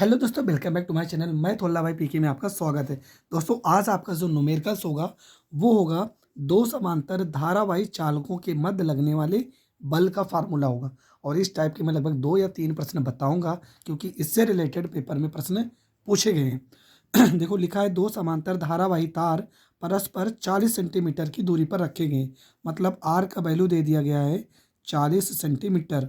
Hello दोस्तों, welcome back to my channel. मैं थोल्ला भाई पीके में आपका स्वागत है। दोस्तों, आज आपका जो न्यूमेरिकल्स होगा वो होगा दो समांतर धारावाही चालकों के मध्य लगने वाले बल का फार्मूला होगा। और इस टाइप के मैं लगभग 2 या 3 प्रश्न बताऊंगा क्योंकि इससे रिलेटेड पेपर में प्रश्न पूछे गए हैं। देखो, लिखा है दो समांतर धारावाही तार परस्पर 40 सेंटीमीटर की दूरी पर रखे गए हैं। मतलब आर का वैल्यू दे दिया गया है 40 सेंटीमीटर।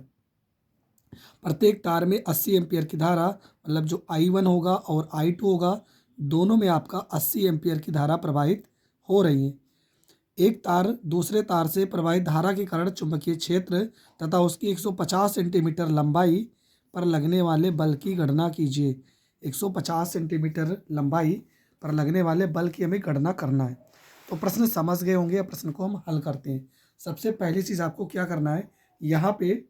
प्रत्येक तार में 80 एम्पियर की धारा, मतलब जो I1 होगा और I2 होगा, दोनों में आपका 80 एम्पियर की धारा प्रवाहित हो रही है। एक तार दूसरे तार से प्रवाहित धारा के कारण चुंबकीय क्षेत्र तथा उसकी 150 सेंटीमीटर लंबाई पर लगने वाले बल की गणना कीजिए। 150 सेंटीमीटर लंबाई पर लगने वाले बल की हमें गणना करना है। तो प्रश्न समझ गए होंगे। प्रश्न को हम हल करते हैं। सबसे पहली चीज़ आपको क्या करना है, यहाँ पे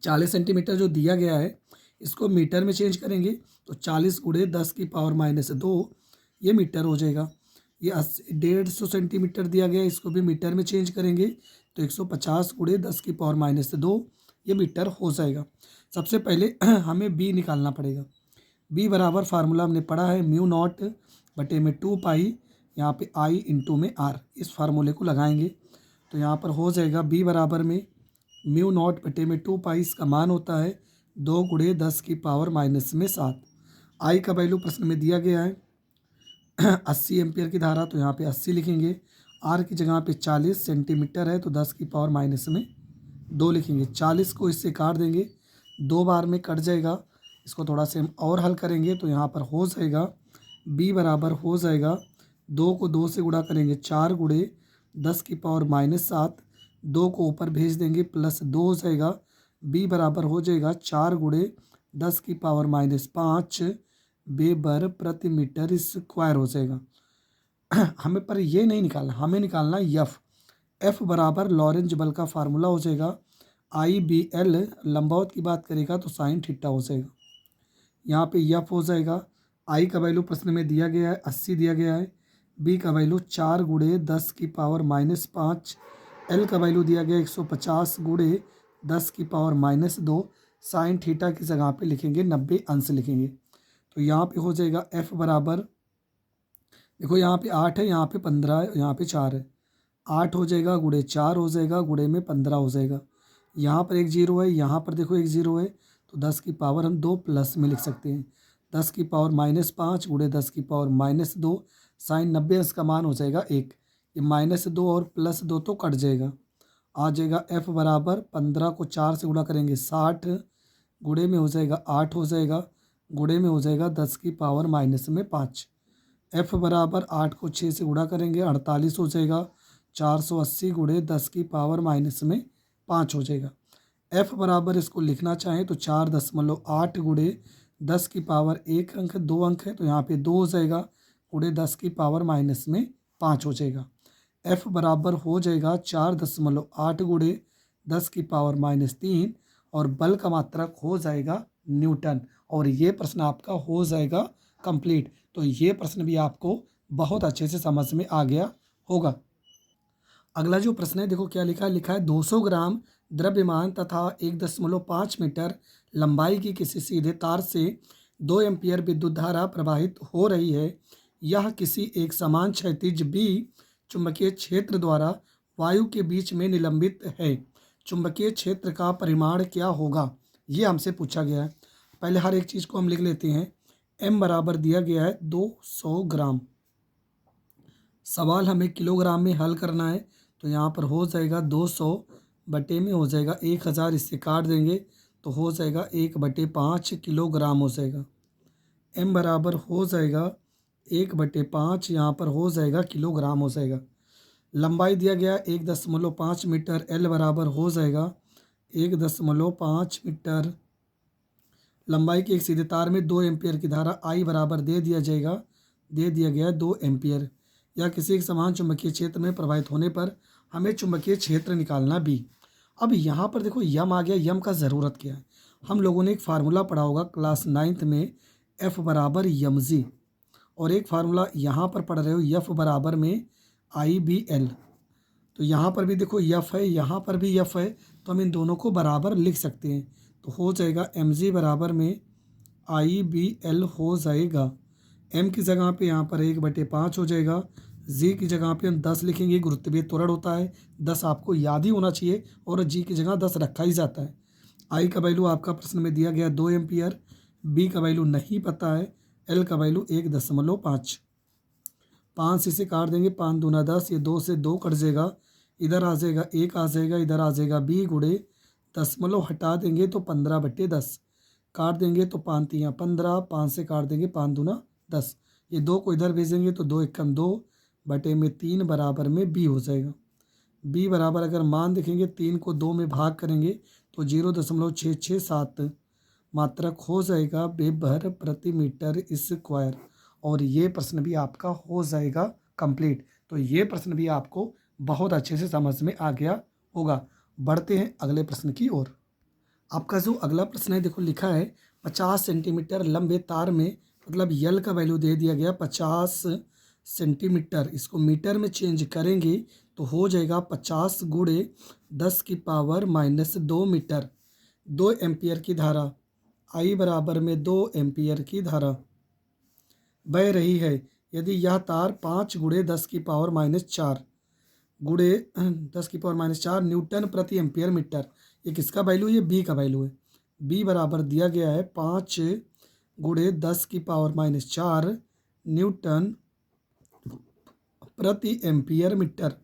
40 सेंटीमीटर जो दिया गया है इसको मीटर में चेंज करेंगे तो 40 गुणे 10⁻², ये मीटर हो जाएगा। ये 150 सेंटीमीटर दिया गया है, इसको भी मीटर में चेंज करेंगे तो 150 गुणे 10⁻², ये मीटर हो जाएगा। सबसे पहले हमें बी निकालना पड़ेगा। बी बराबर फार्मूला हमने पढ़ा है μ0/2 पाई, यहाँ पे आई इंटू में आर। इस फार्मूले को लगाएंगे तो यहाँ पर हो जाएगा बी बराबर में μ0/2 पाई। इसका मान होता है 2 गुणे 10⁻⁻7। आई का वैल्यू प्रश्न में दिया गया है 80 एम्पियर की धारा, तो यहाँ पे 80 लिखेंगे। आर की जगह पे 40 सेंटीमीटर है तो 10⁻⁻2 लिखेंगे। 40 को इससे काट देंगे, 2 बार में कट जाएगा। इसको थोड़ा से हम और हल करेंगे तो यहाँ पर हो जाएगा बी बराबर हो जाएगा 2 को 2 से गुणा करेंगे 4 गुणे 10⁻⁻7, 2 को ऊपर भेज देंगे +2 हो जाएगा। बी बराबर हो जाएगा 4 गुणे 10⁻⁻5 वेबर प्रति मीटर स्क्वायर हो जाएगा। हमें पर ये नहीं निकालना, हमें निकालना एफ। एफ बराबर लॉरेंज बल का फार्मूला हो जाएगा IBL। लंबावत की बात करेगा तो साइन थीटा हो जाएगा। यहाँ पे एफ हो जाएगा। आई का वैल्यू प्रश्न में दिया गया है 80 दिया गया है। बी का वैल्यू 4 गुणे 10⁻⁻5। एल का वैल्यू दिया गया 150 गुणे 10⁻⁻2। साइन थीटा की जगह पे लिखेंगे 90 अंश लिखेंगे। तो यहाँ पे हो जाएगा एफ बराबर, देखो यहाँ पे 8 है, यहाँ पे 15 है, यहाँ पे 4 है। 8 हो जाएगा गुणे 4 हो जाएगा, गुणे में 15 हो जाएगा। यहाँ पर एक जीरो है, यहाँ पर देखो एक जीरो है, तो 10 की पावर हम 2 प्लस में लिख सकते हैं। 10⁻⁻5 गुणे 10⁻⁻2। साइन 90 अंश का मान हो जाएगा 1। ये -2 और +2 तो कट जाएगा। आ जाएगा एफ बराबर 15 को 4 से गुणा करेंगे 60, गुणे में हो जाएगा 8 हो जाएगा, गुणे में हो जाएगा 10⁻⁻5। एफ बराबर 8 को 6 से गुणा करेंगे 48 हो जाएगा। 480 गुणे 10⁻⁻5 हो जाएगा। एफ बराबर इसको लिखना चाहें तो 4.8 गुणे 10⁻1 अंक, 2 अंक है तो यहाँ पे 2 हो जाएगा, गुणे 10⁻⁻5 हो जाएगा। एफ बराबर हो जाएगा 4.8 गुणे 10⁻3 और बल का मात्रक हो जाएगा न्यूटन। और ये प्रश्न आपका हो जाएगा कंप्लीट। तो ये प्रश्न भी आपको बहुत अच्छे से समझ में आ गया होगा। अगला जो प्रश्न है, देखो क्या लिखा है। लिखा है 200 ग्राम द्रव्यमान तथा 1.5 मीटर लंबाई की किसी सीधे तार से 2 एम्पियर विद्युत धारा प्रवाहित हो रही है। यह किसी एक समान क्षैतिज बी चुंबकीय क्षेत्र द्वारा वायु के बीच में निलंबित है। चुंबकीय क्षेत्र का परिमाण क्या होगा, ये हमसे पूछा गया है। पहले हर एक चीज़ को हम लिख लेते हैं। एम बराबर दिया गया है 200 ग्राम। सवाल हमें किलोग्राम में हल करना है तो यहाँ पर हो जाएगा 200 बटे में हो जाएगा 1000, इससे काट देंगे तो हो जाएगा 1/5 किलोग्राम हो जाएगा। एम बराबर हो जाएगा 1/5, यहाँ पर हो जाएगा किलोग्राम हो जाएगा। लंबाई दिया गया 1.5 मीटर। एल बराबर हो जाएगा 1.5 मीटर। लंबाई के एक सीधे तार में 2 एम्पियर की धारा आई बराबर दे दिया गया 2 एम्पियर। या किसी एक समान चुंबकीय क्षेत्र में प्रवाहित होने पर हमें चुंबकीय क्षेत्र निकालना भी। अब यहाँ पर देखो यम आ गया। यम का ज़रूरत क्या है, हम लोगों ने एक फार्मूला पढ़ा होगा क्लास 9th में, एफ बराबर mg। और एक फार्मूला यहाँ पर पढ़ रहे हो एफ बराबर में IBL। तो यहाँ पर भी देखो एफ है, यहाँ पर भी एफ है, तो हम इन दोनों को बराबर लिख सकते हैं। तो हो जाएगा mg बराबर में IBL हो जाएगा। m की जगह पे यहाँ पर 1/5 हो जाएगा। g की जगह पे हम 10 लिखेंगे, गुरुत्वीय त्वरण होता है 10 आपको याद ही होना चाहिए और g की जगह 10 रखा ही जाता है। I का वैल्यू आपका प्रश्न में दिया गया 2 एम्पियर, b का वैल्यू नहीं पता है, l का वैल्यू 1.5। 5 इसे काट देंगे, 5 दूना 10, ये 2 से 2 कट जाएगा, इधर आ जाएगा 1 आ जाएगा, इधर आ जाएगा b गुणे दशमलव हटा देंगे तो 15/10 काट देंगे तो 5 तियाँ 15, 5 से काट देंगे 5 दूना 10, ये 2 को इधर भेजेंगे तो 2 एकम 2 बटे में 3 बराबर में b हो जाएगा। b बराबर अगर मान देखेंगे 3 को 2 में भाग करेंगे तो 0.667 मात्रक हो जाएगा वेबर प्रति मीटर स्क्वायर। और ये प्रश्न भी आपका हो जाएगा कंप्लीट। तो ये प्रश्न भी आपको बहुत अच्छे से समझ में आ गया होगा। बढ़ते हैं अगले प्रश्न की ओर। आपका जो अगला प्रश्न है देखो लिखा है 50 सेंटीमीटर लंबे तार में, मतलब यल का वैल्यू दे दिया गया 50 सेंटीमीटर, इसको मीटर में चेंज करेंगे तो हो जाएगा 50 गुणे 10 की पावर -2 मीटर। 2 एम्पियर की धारा I बराबर में 2 एम्पियर की धारा बह रही है यदि यह तार 5 गुणे 10 की पावर -4 गुणे 10 की पावर -4 न्यूटन प्रति एम्पियर मीटर। ये किसका वैल्यू है? ये बी का वैल्यू है। बी बराबर दिया गया है 5 गुणे 10 की पावर -4 न्यूटन प्रति एम्पियर मीटर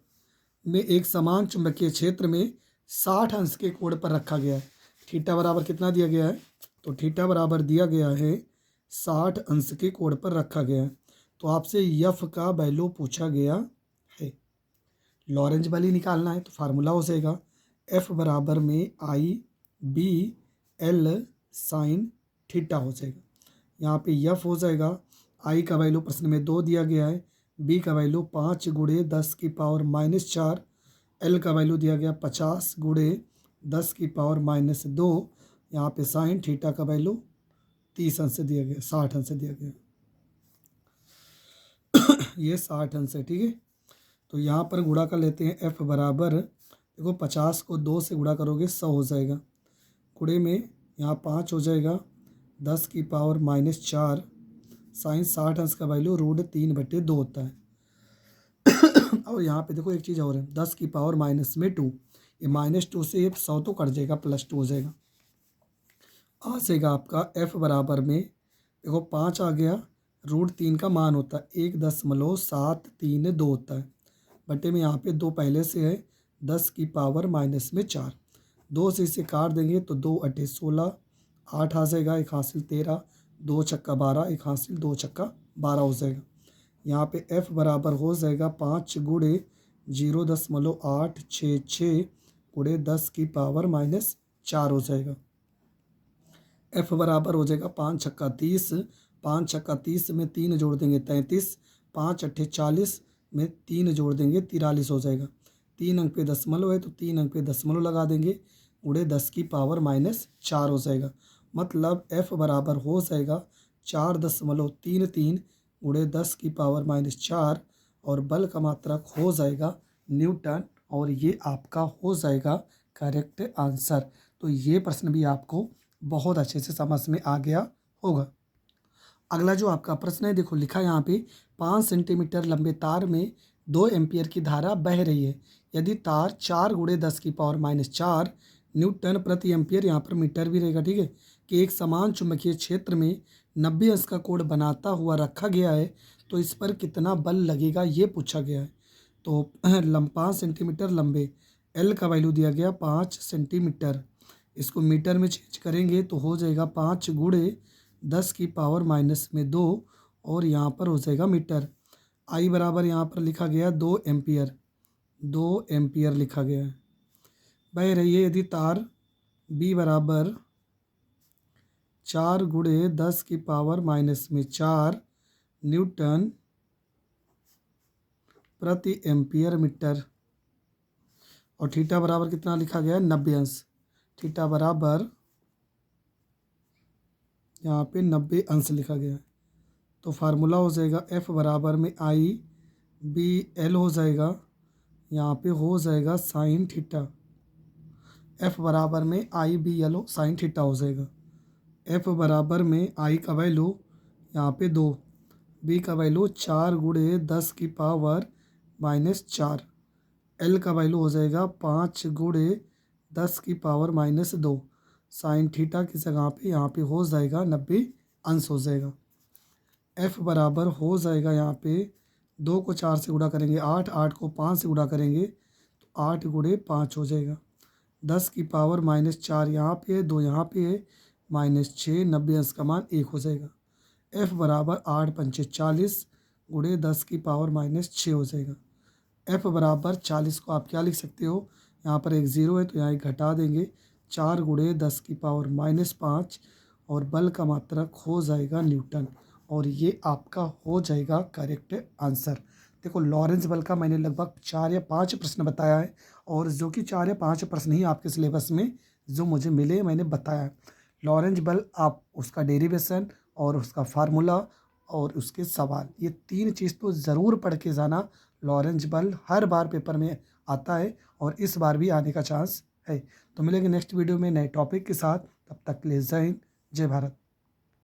में एक समान चुंबकीय क्षेत्र में 60 अंश के कोण पर रखा गया है। थीटा बराबर कितना दिया गया है? तो थीटा बराबर दिया गया है 60 अंश के कोण पर रखा गया है। तो आपसे यफ का वैल्यू पूछा गया है, लॉरेंज वैल्यू निकालना है। तो फार्मूला हो जाएगा एफ बराबर में IBL साइन थीटा हो जाएगा। यहाँ पे यफ हो जाएगा, आई का वैल्यू प्रश्न में 2 दिया गया है, बी का वैल्यू 5 गुणे 10 की पावर -4, एल का वैल्यू दिया गया 50 गुणे 10 की पावर -2। यहाँ पे साइन थीटा का वैल्यू 30 अंश से दिया गया, 60 अंश से दिया गया। ये 60 अंश है, ठीक है। तो यहाँ पर गुणा कर लेते हैं। एफ बराबर देखो 50 को 2 से गुणा करोगे 100 हो जाएगा, गुणे में यहाँ 5 हो जाएगा 10 की पावर -4 साइन 60 अंश का वैल्यू √3/2 होता है। और यहाँ पे देखो एक चीज़ और है, 10 की पावर -2, ये -2 से ये 100 तो कट जाएगा, +2 हो जाएगा। आ जाएगा आपका एफ बराबर में देखो 5 आ गया, √3 का मान होता है 1.732 होता है, बटे में यहाँ पे 2 पहले से है 10 की पावर -4, 2 से इसे काट देंगे तो 2 × 16, 8 आ जाएगा, 1 हासिल 13, 2 छक्का 12, 1 हासिल 2 छक्का 12 हो जाएगा। यहाँ पे f बराबर हो जाएगा 5 गुणे 0.866 गुणे 10 की पावर -4 हो जाएगा। f बराबर हो जाएगा 5 छक्का 30, 5 छक्का 30 में 3 जोड़ देंगे 33, 5 अट्ठे 40 में 3 जोड़ देंगे 43 हो जाएगा। 3 अंक पे दशमलव है तो 3 अंक पे दशमलव लगा देंगे, गुणे 10 की पावर -4 हो जाएगा। मतलब f बराबर हो जाएगा 4.33 गुणे 10 की पावर -4 और बल का मात्रक हो जाएगा न्यूटन। और ये आपका हो जाएगा करेक्ट आंसर। तो ये प्रश्न भी आपको बहुत अच्छे से समझ में आ गया होगा। अगला जो आपका प्रश्न है देखो लिखा है यहाँ पे 5 सेंटीमीटर लंबे तार में 2 एम्पियर की धारा बह रही है यदि तार 4 गुणे 10 की पावर -4 न्यूटन प्रति एम्पियर, यहाँ पर मीटर भी रहेगा, ठीक है, कि एक समान चुंबकीय क्षेत्र में 90 अंश का कोण बनाता हुआ रखा गया है तो इस पर कितना बल लगेगा ये पूछा गया है। तो 5 सेंटीमीटर लंबे, एल का वैल्यू दिया गया 5 सेंटीमीटर, इसको मीटर में चेंज करेंगे तो हो जाएगा 5 गुणे 10 की पावर -2 और यहाँ पर हो जाएगा मीटर। आई बराबर यहाँ पर लिखा गया 2 एम्पियर, 2 एम्पियर लिखा गया है। बह रही है यदि तार बी बराबर 4 गुणे 10 की पावर -4 न्यूटन प्रति एम्पियर मीटर और थीटा बराबर कितना लिखा गया है 90 अंश। थीटा बराबर यहाँ पे 90 अंश लिखा गया है। तो फार्मूला हो जाएगा एफ बराबर में IBL हो जाएगा, यहाँ पे हो जाएगा साइन थीटा। एफ बराबर में I B L O sine theta हो जाएगा। एफ बराबर में आई का वैल्यू यहाँ पे 2, बी का वैल्यू 4 × 10⁻⁻⁴, एल का वैल्यू हो जाएगा 5 × 10⁻⁻2, साइन थीटा की जगह पे यहाँ पे हो जाएगा 90 अंश हो जाएगा। एफ बराबर हो जाएगा यहाँ पे 2 को 4 से गुणा करेंगे 8, 8 को 5 से गुणा करेंगे तो 8 × 5 हो जाएगा। 10⁻⁻4 यहाँ पे है, 2 यहाँ पे है, -6, 90 अंश का मान 1 हो जाएगा। एफ बराबर 8×5 = 40 × 10⁻⁻6 हो जाएगा। एफ बराबर 40 को आप क्या लिख सकते हो, यहाँ पर एक 0 है तो यहाँ एक घटा देंगे, 4 × 10⁻⁻5 और बल का मात्रक हो जाएगा न्यूटन, और ये आपका हो जाएगा करेक्ट आंसर। देखो लॉरेंस बल का मैंने लगभग 4 या 5 प्रश्न बताया है, और जो कि 4 या 5 प्रश्न ही आपके सिलेबस में जो मुझे मिले मैंने बताया है। लॉरेंस बल आप उसका डेरिवेशन और उसका फार्मूला और उसके सवाल, ये 3 चीज़ तो ज़रूर पढ़ के जाना। लॉरेंस बल हर बार पेपर में आता है और इस बार भी आने का चांस है। तो मिलेंगे नेक्स्ट वीडियो में नए टॉपिक के साथ, तब तक के लिए जय हिंद, जय भारत।